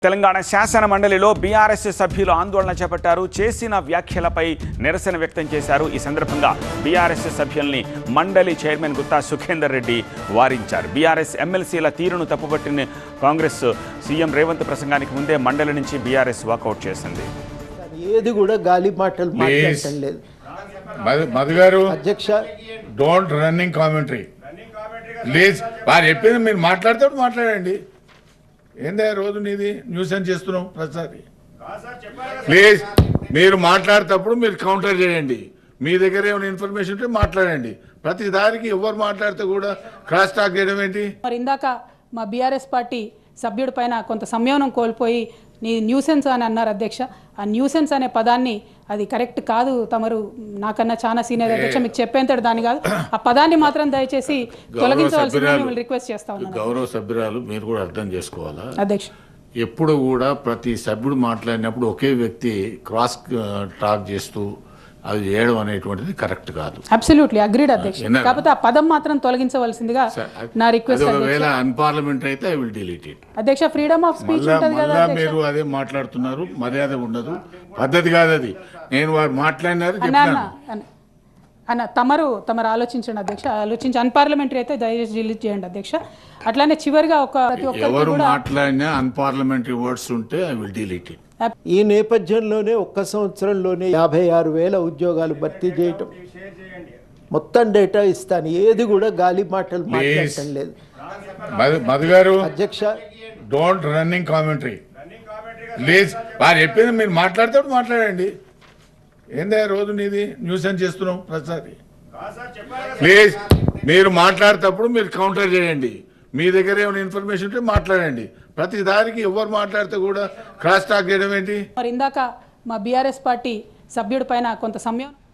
తెలంగాణ శాసన మండలిలో బీఆర్ఎస్ సభ్యులు ఆందోళన చేపట్టారు. చేసిన వ్యాఖ్యలపై నిరసన వ్యక్తం చేశారు. ఈ సందర్భంగా బీఆర్ఎస్ సభ్యుల్ని మండలి చైర్మన్ గుత్తా సుఖేందర్ రెడ్డి వారించారు. బీఆర్ఎస్ ఎమ్మెల్సీల తీరును తప్పుపట్టిన కాంగ్రెస్ సీఎం రేవంత్ ప్రసంగానికి ముందే మండలి నుంచి బీఆర్ఎస్ వాకౌట్ చేసింది. ఏది కూడా గాలి మాటలు మాట్లాడటం లేదు. మధు గారు అధ్యక్ష, డోంట్ రన్నింగ్ కామెంటరీ ప్లీజ్. వారు చెప్పింది మీరు మాట్లాడండి. ఏందా రోజు నీది న్యూసెన్స్ చేస్తున్నాం ప్రతిసారి. ప్లీజ్ మీరు మాట్లాడేటప్పుడు మీరు కౌంటర్ చేయండి. మీ దగ్గర ఏమైనా ఇన్ఫర్మేషన్ ఉంటే మాట్లాడండి. ప్రతి దానికి ఎవరు మాట్లాడితే కూడా క్రాస్ టాక్ చేయడం ఏంటి? మరి ఇందాక మా బీఆర్ఎస్ పార్టీ సభ్యుడి పైన కొంత సంయమనం కోల్పోయి నీ న్యూసెన్స్ అని అన్నారు అధ్యక్ష. ఆ న్యూసెన్స్ అనే పదాన్ని అది కరెక్ట్ కాదు. తమరు నాకన్నా చాలా సీనియర్ అధ్యక్ష, మీకు చెప్పేంతటి దాని కాదు. ఆ పదాన్ని మాత్రం దయచేసి తొలగించవలసిందని రిక్వెస్ట్ చేస్తా ఉన్నాను. గౌరవ సభ్యురాలు మీరు కూడా అర్థం చేసుకోవాలా అధ్యక్ష. ఎప్పుడు కూడా ప్రతి సభ్యుడు మాట్లాడినప్పుడు ఒకే వ్యక్తి క్రాస్ టాక్ చేస్తూ అది చేయడం అనేటువంటిది కరెక్ట్ కాదు. అబ్సల్యూట్లీ అగ్రీడ్ అధ్యక్ష. కాకపోతే ఆ పదం మాత్రం తొలగించవలసిందిగా నా రిక్వెస్ట్. ఒకవేళ అన్పార్లమెంట్ అయితే ఐ విల్ డిలీట్ ఇట్. అధ్యక్ష, ఫ్రీడమ్ ఆఫ్ స్పీచ్ ఉంటుంది కదా అధ్యక్ష. మీరు అదే మాట్లాడుతున్నారు, మర్యాద ఉండదు, పద్ధతి కాదు అది. నేను వారు మాట్లాడినారు అన్న తమరు ఆలోచించండి అధ్యక్ష. ఆలోచించి అన్పార్లమెంటరీ అయితే దయచేసి డిలీట్ చేయండి అధ్యక్ష. అట్లానే చివరిగా ఎవరు మాట్లాడినా అన్పార్లమెంటరీ వర్డ్స్ ఉంటే ఐ విల్ డిలీట్ ఇట్. ఈ నేపథ్యంలోనే ఒక్క సంవత్సరంలోనే 56,000 ఉద్యోగాలు భర్తీ చేయటం, మొత్తం డేటా ఇస్తాను. ఏది కూడా గాలి మాటలు మాట్లాడటం లేదు. మధు గారు అధ్యక్ష, డోంట్ రన్నింగ్ కామెంటరీ ప్లీజ్. వారు చెప్పింది మీరు మాట్లాడండి. ఏందా రోజు నీది న్యూసెన్స్ చేస్తున్నాం ప్రతిసారి. ప్లీజ్ మీరు మాట్లాడేటప్పుడు మీరు కౌంటర్ చేయండి. మీ దగ్గర ఏమైనా ఇన్ఫర్మేషన్ ఉంటే మాట్లాడండి. ప్రతి దానికి ఎవరు మాట్లాడితే కూడా క్రాస్ టాక్ చేయడం ఏంటి? మరి ఇందాక మా బీఆర్ఎస్ పార్టీ సభ్యుడి పైన కొంత సమయం